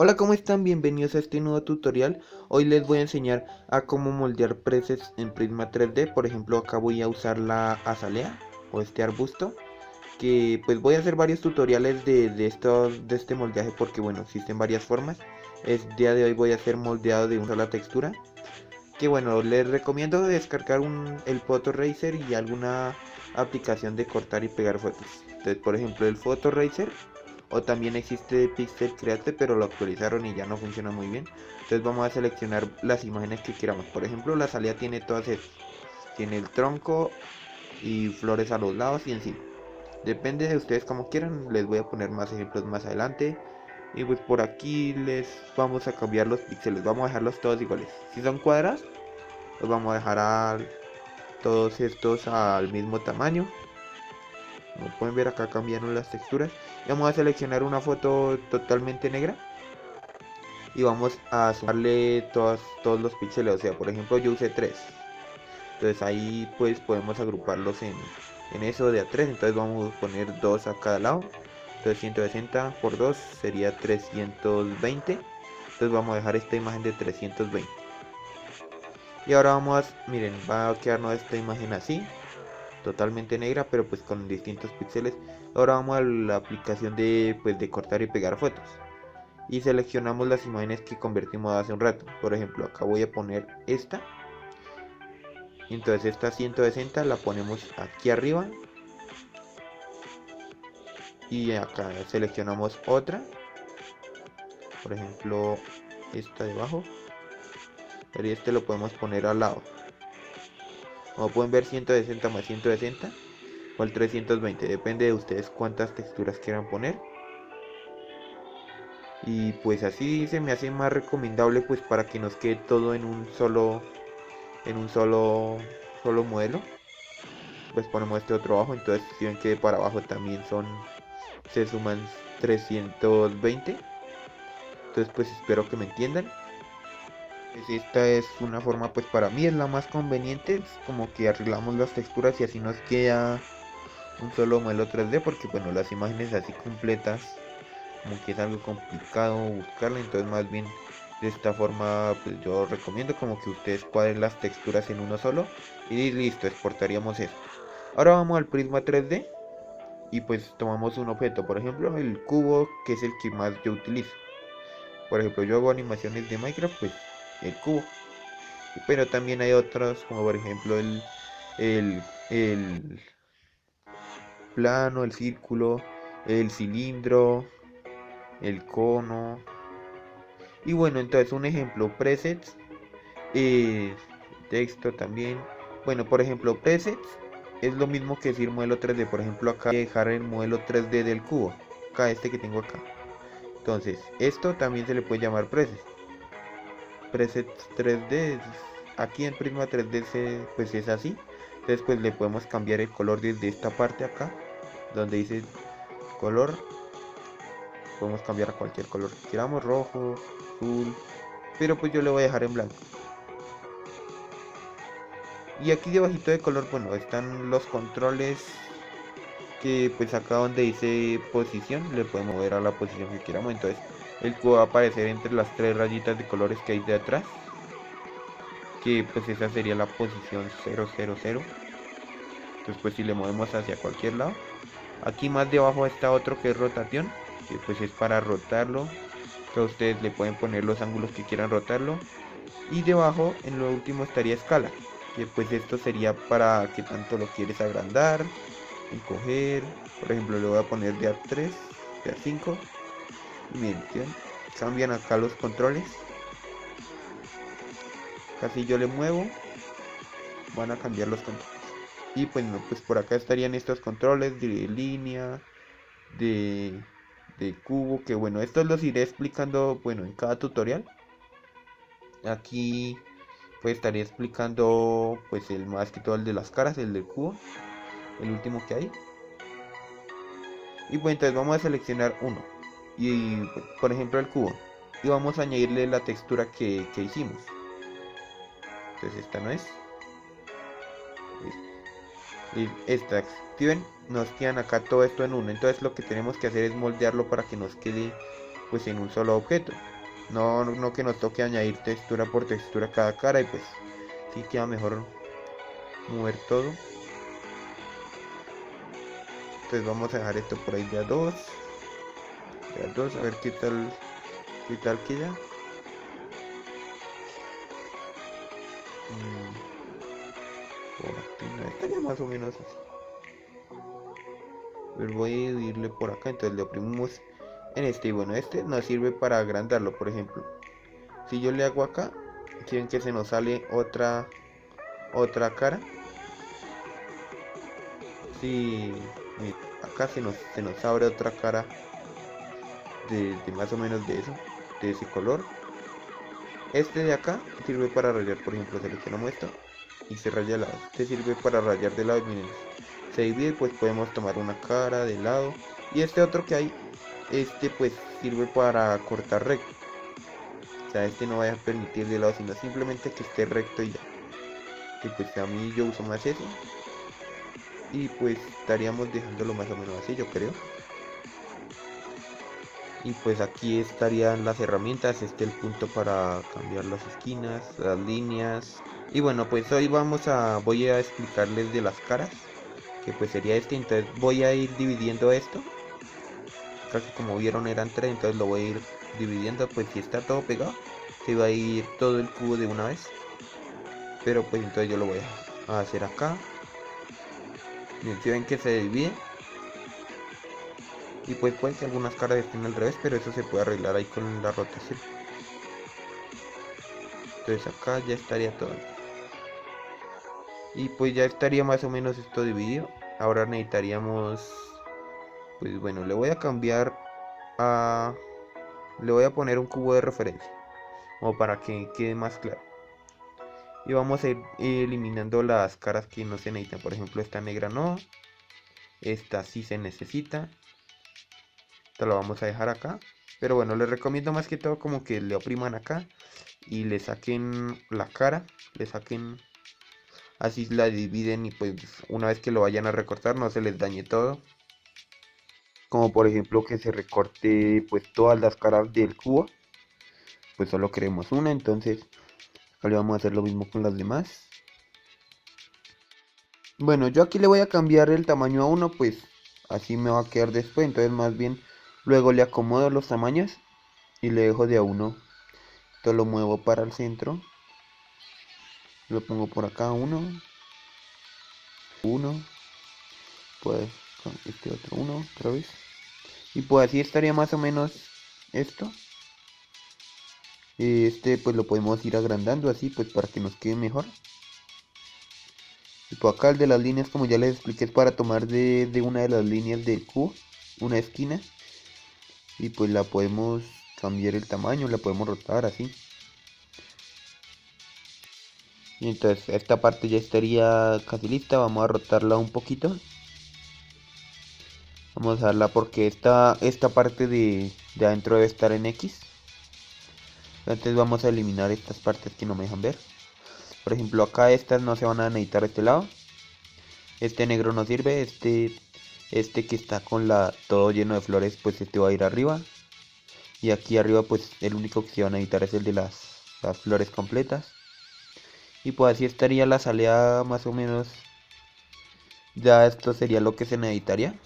Hola, ¿cómo están? Bienvenidos a este nuevo tutorial. Hoy les voy a enseñar a cómo moldear presets en Prisma 3D. Por ejemplo, acá voy a usar la azalea o este arbusto. Que pues voy a hacer varios tutoriales de este moldeaje porque bueno, existen varias formas. El día de hoy voy a hacer moldeado de una sola textura. Que bueno, les recomiendo descargar el Photo Eraser y alguna aplicación de cortar y pegar fotos. Entonces, por ejemplo, el Photo Eraser o también existe Pixel Create, pero lo actualizaron y ya no funciona muy bien. Entonces vamos a seleccionar las imágenes que queramos. Por ejemplo, la salida tiene todas estas. Tiene el tronco y flores a los lados y encima. Depende de ustedes como quieran. Les voy a poner más ejemplos más adelante. Y pues por aquí les vamos a cambiar los píxeles. Vamos a dejarlos todos iguales. Si son cuadrados, los vamos a dejar todos estos al mismo tamaño. Como pueden ver, acá cambiaron las texturas. Y vamos a seleccionar una foto totalmente negra y vamos a sumarle todos los píxeles. O sea, por ejemplo, yo usé 3. Entonces ahí pues podemos agruparlos en eso de a 3. Entonces vamos a poner 2 a cada lado. Entonces 160 por 2 sería 320. Entonces vamos a dejar esta imagen de 320. Y ahora miren, va a quedarnos esta imagen así, totalmente negra, pero pues con distintos píxeles. Ahora vamos a la aplicación de cortar y pegar fotos. Y seleccionamos las imágenes que convertimos hace un rato. Por ejemplo, acá voy a poner esta. Y entonces esta 160 la ponemos aquí arriba. Y acá seleccionamos otra. Por ejemplo, esta debajo. Y este lo podemos poner al lado. Como pueden ver, 160 más 160 o 320. Depende de ustedes cuántas texturas quieran poner. Y pues así se me hace más recomendable pues para que nos quede todo en un solo modelo. Pues ponemos este otro abajo, entonces si ven que para abajo también se suman 320. Entonces pues espero que me entiendan. Pues esta es una forma, pues para mí es la más conveniente, es como que arreglamos las texturas y así nos queda un solo modelo 3D, porque bueno, las imágenes así completas como que es algo complicado buscarla. Entonces más bien de esta forma pues yo recomiendo como que ustedes cuadren las texturas en uno solo y listo, exportaríamos eso. Ahora vamos al Prisma 3D y pues tomamos un objeto, por ejemplo el cubo, que es el que más yo utilizo. Por ejemplo, yo hago animaciones de Minecraft, pues el cubo, pero también hay otros como por ejemplo el plano, el círculo, el cilindro, el cono. Y bueno, entonces un ejemplo, presets, eh, texto también. Bueno, por ejemplo, presets es lo mismo que decir modelo 3D. Por ejemplo, acá voy a dejar el modelo 3D del cubo, acá este que tengo acá. Entonces, esto también se le puede llamar presets. Presets 3D, aquí en Prisma 3D pues es así. Entonces, pues le podemos cambiar el color desde esta parte acá, donde dice color. Podemos cambiar a cualquier color que queramos, rojo, azul, pero pues yo le voy a dejar en blanco. Y aquí debajito de color, bueno, están los controles, que pues acá donde dice posición le podemos mover a la posición que queramos. Entonces el cubo va a aparecer entre las tres rayitas de colores que hay de atrás, que pues esa sería la posición 000. Entonces pues si le movemos hacia cualquier lado. Aquí más debajo está otro que es rotación, que pues es para rotarlo, que ustedes le pueden poner los ángulos que quieran rotarlo. Y debajo en lo último estaría escala, que pues esto sería para que tanto lo quieres agrandar, encoger. Por ejemplo, le voy a poner de A3, de A5. Y miren, ¿sí? Cambian acá los controles. Casi yo le muevo, van a cambiar los controles. Y pues, no, pues por acá estarían estos controles de línea, de, de cubo, que bueno, estos los iré explicando, bueno, en cada tutorial. Aquí pues estaría explicando pues el más que todo el de las caras, el del cubo, el último que hay. Y pues entonces vamos a seleccionar uno. Y por ejemplo el cubo. Y vamos a añadirle la textura que hicimos. Entonces esta no es. Y esta. Si ven, nos quedan acá todo esto en uno. Entonces lo que tenemos que hacer es moldearlo para que nos quede pues en un solo objeto. No que nos toque añadir textura por textura cada cara, y pues sí queda mejor mover todo. Entonces vamos a dejar esto por ahí de a dos, a ver qué tal queda. Por aquí no estaría más o menos así. Pero voy a irle por acá, entonces le oprimimos en este, y bueno, este nos sirve para agrandarlo. Por ejemplo, si yo le hago acá, quieren que se nos sale otra cara. Si acá se nos abre otra cara de más o menos de eso, de ese color. Este de acá sirve para rayar. Por ejemplo, seleccionamos esto y se raya de lado. Este sirve para rayar de lado, miren, se divide, pues podemos tomar una cara de lado. Y este otro que hay, este pues sirve para cortar recto. O sea, este no vaya a permitir de lado, sino simplemente que esté recto y ya. Y pues a mí yo uso más eso. Y pues estaríamos dejándolo más o menos así, yo creo. Y pues aquí estarían las herramientas, el punto para cambiar las esquinas, las líneas. Y bueno, pues hoy voy a explicarles de las caras, que pues sería entonces voy a ir dividiendo esto. Casi como vieron eran tres, entonces lo voy a ir dividiendo. Pues si está todo pegado, se va a ir todo el cubo de una vez. Pero pues entonces yo lo voy a hacer acá. Bien, si ven que se divide. Y pues puede que algunas caras estén al revés, pero eso se puede arreglar ahí con la rotación. Entonces acá ya estaría todo. Y pues ya estaría más o menos esto dividido. Ahora necesitaríamos, pues bueno, le voy a cambiar a... Le voy a poner un cubo de referencia, como para que quede más claro. Y vamos a ir eliminando las caras que no se necesitan. Por ejemplo, esta negra no. Esta sí se necesita. Esta la vamos a dejar acá. Pero bueno, les recomiendo más que todo como que le opriman acá y le saquen la cara. Le saquen, así la dividen, y pues una vez que lo vayan a recortar no se les dañe todo. Como por ejemplo que se recorte pues todas las caras del cubo. Pues solo queremos una, entonces acá le vamos a hacer lo mismo con las demás. Bueno, yo aquí le voy a cambiar el tamaño a uno, pues así me va a quedar después. Entonces más bien luego le acomodo los tamaños y le dejo de a uno. Esto lo muevo para el centro. Lo pongo por acá, uno, pues con este otro uno otra vez. Y pues así estaría más o menos esto. Pues lo podemos ir agrandando así, pues para que nos quede mejor. Y por acá el de las líneas, como ya les expliqué, es para tomar de una de las líneas del cubo, una esquina. Y pues la podemos cambiar el tamaño, la podemos rotar así. Y entonces esta parte ya estaría casi lista. Vamos a rotarla un poquito. Vamos a darla porque esta parte de adentro debe estar en X. Entonces vamos a eliminar estas partes que no me dejan ver. Por ejemplo, acá estas no se van a necesitar este lado. Este negro no sirve. Este que está con todo lleno de flores, pues este va a ir arriba. Y aquí arriba pues el único que se va a necesitar es el de las flores completas. Y pues así estaría la salida más o menos. Ya esto sería lo que se necesitaría.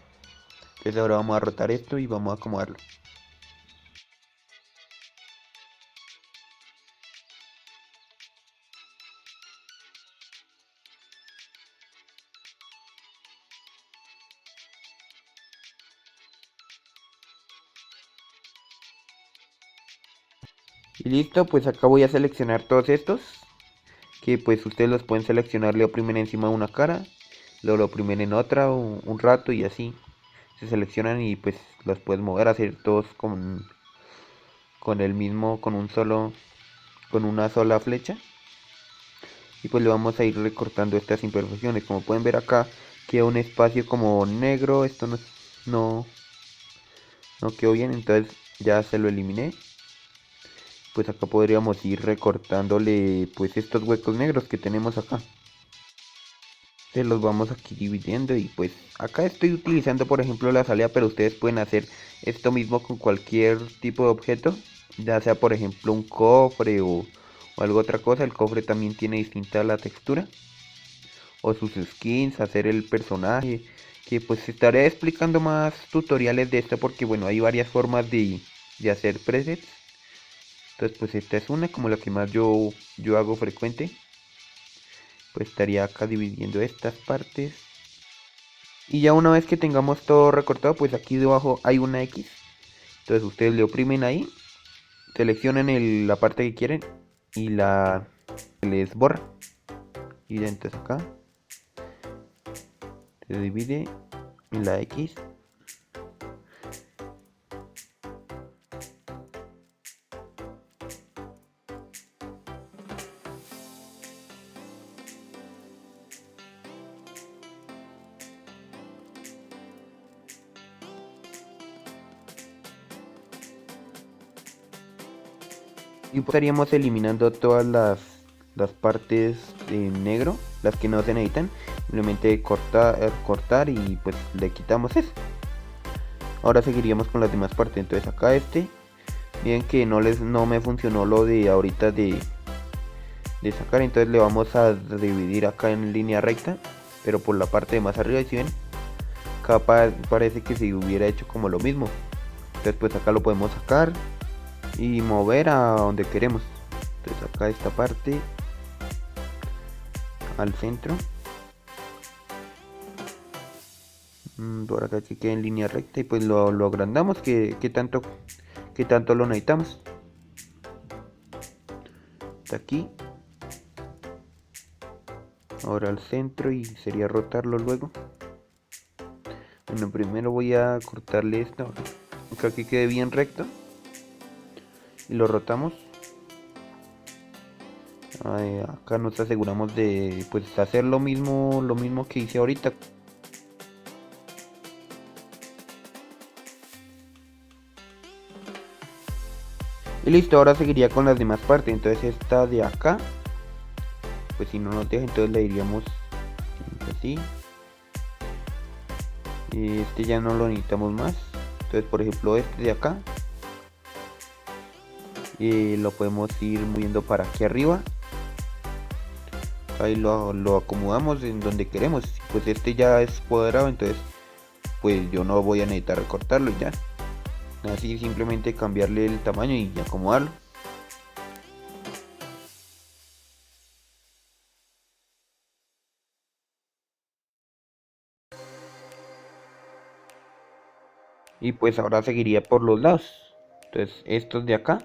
Entonces ahora vamos a rotar esto y vamos a acomodarlo. Y listo, pues acá voy a seleccionar todos estos. Que pues ustedes los pueden seleccionar, le oprimen encima de una cara, luego lo oprimen en otra un rato y así. Se seleccionan y pues los puedes mover, hacer todos con el mismo, con una sola flecha. Y pues le vamos a ir recortando estas imperfecciones. Como pueden ver acá queda un espacio como negro, esto no, no quedó bien, entonces ya se lo eliminé. Pues acá podríamos ir recortándole pues estos huecos negros que tenemos acá. Entonces los vamos aquí dividiendo y pues acá estoy utilizando por ejemplo la salida, pero ustedes pueden hacer esto mismo con cualquier tipo de objeto, ya sea por ejemplo un cofre o algo otra cosa. El cofre también tiene distinta la textura o sus skins, hacer el personaje, que pues estaré explicando más tutoriales de esto porque bueno, hay varias formas de hacer presets. Entonces pues esta es una como la que más yo hago frecuente. Pues estaría acá dividiendo estas partes. Y ya una vez que tengamos todo recortado, pues aquí debajo hay una X. Entonces ustedes le oprimen ahí, seleccionen la parte que quieren y la les borra. Y ya entonces acá se divide en la X. Y pues estaríamos eliminando todas las partes en negro, las que no se necesitan. Simplemente cortar y pues le quitamos eso. Ahora seguiríamos con las demás partes. Entonces acá miren que no me funcionó lo de ahorita de sacar, entonces le vamos a dividir acá en línea recta, pero por la parte de más arriba. Y si ven, acá parece que se hubiera hecho como lo mismo. Entonces pues acá lo podemos sacar y mover a donde queremos. Entonces acá esta parte al centro, por acá que quede en línea recta y pues lo agrandamos que tanto lo necesitamos. Hasta aquí. Ahora al centro y sería rotarlo luego. Bueno, primero voy a cortarle esto acá que quede bien recto y lo rotamos. Acá nos aseguramos de pues hacer lo mismo que hice ahorita. Y listo, ahora seguiría con las demás partes. Entonces esta de acá, pues si no nos deja, entonces le diríamos así. Este ya no lo necesitamos más. Entonces por ejemplo este de acá, lo podemos ir moviendo para aquí arriba. Ahí lo acomodamos en donde queremos. Pues este ya es cuadrado, entonces pues yo no voy a necesitar recortarlo ya. Así simplemente cambiarle el tamaño y acomodarlo. Y pues ahora seguiría por los lados. Entonces estos de acá,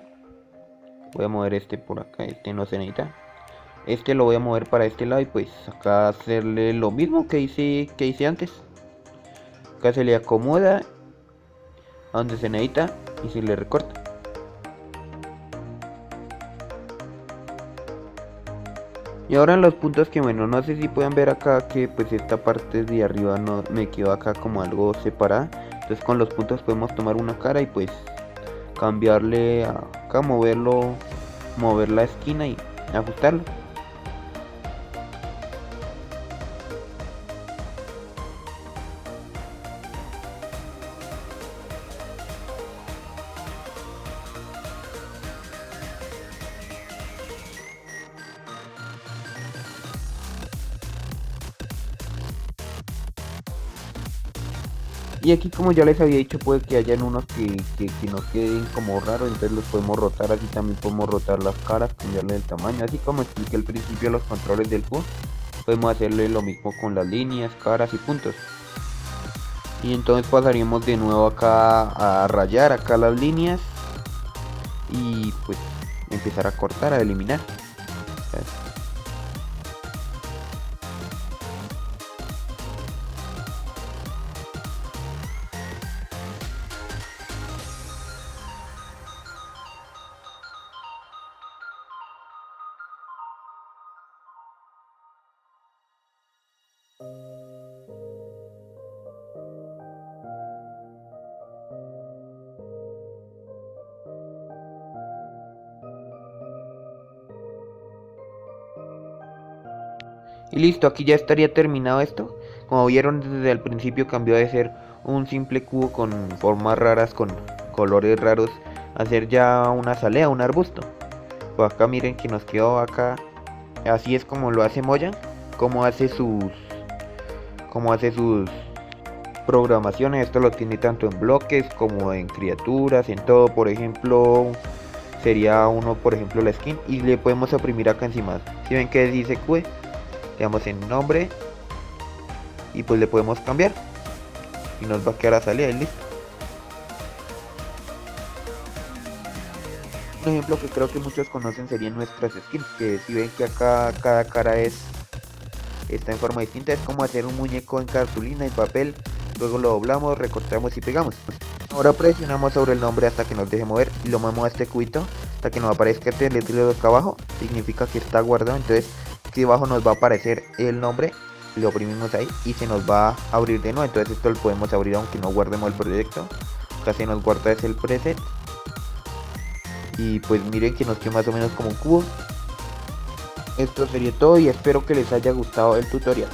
voy a mover este por acá, este no se necesita. Este lo voy a mover para este lado y pues acá hacerle lo mismo que hice antes. Acá se le acomoda a donde se necesita y se le recorta. Y ahora en los puntos que bueno, no sé si pueden ver acá que pues esta parte de arriba no me quedó acá como algo separada. Entonces con los puntos podemos tomar una cara y pues cambiarle acá, mover la esquina y ajustarlo. Y aquí como ya les había dicho, puede que hayan unos que nos queden como raros, entonces los podemos rotar. Así también podemos rotar las caras, cambiarle el tamaño, así como expliqué al principio los controles del juego. Podemos hacerle lo mismo con las líneas, caras y puntos. Y entonces pasaríamos de nuevo acá a rayar acá las líneas y pues empezar a cortar, a eliminar. Y listo, aquí ya estaría terminado esto. Como vieron desde el principio cambió de ser un simple cubo con formas raras, con colores raros, a ser ya una azalea, un arbusto. Pues acá miren que nos quedó acá. Así es como lo hace Mojang, como hace sus programaciones. Esto lo tiene tanto en bloques como en criaturas, en todo. Por ejemplo, sería uno, por ejemplo, la skin, y le podemos oprimir acá encima. Si ven que dice QE, le damos en nombre y pues le podemos cambiar y nos va a quedar a salir y listo. Un ejemplo que creo que muchos conocen serían nuestras skins, que si ven que acá cada cara está en forma distinta, es como hacer un muñeco en cartulina y papel, luego lo doblamos, recortamos y pegamos. Ahora presionamos sobre el nombre hasta que nos deje mover y lo movemos a este cubito hasta que nos aparezca este letrero acá abajo, significa que está guardado. Entonces aquí abajo nos va a aparecer el nombre, lo oprimimos ahí y se nos va a abrir de nuevo. Entonces esto lo podemos abrir aunque no guardemos el proyecto, acá se nos guarda es el preset. Y pues miren que nos queda más o menos como un cubo. Esto sería todo y espero que les haya gustado el tutorial.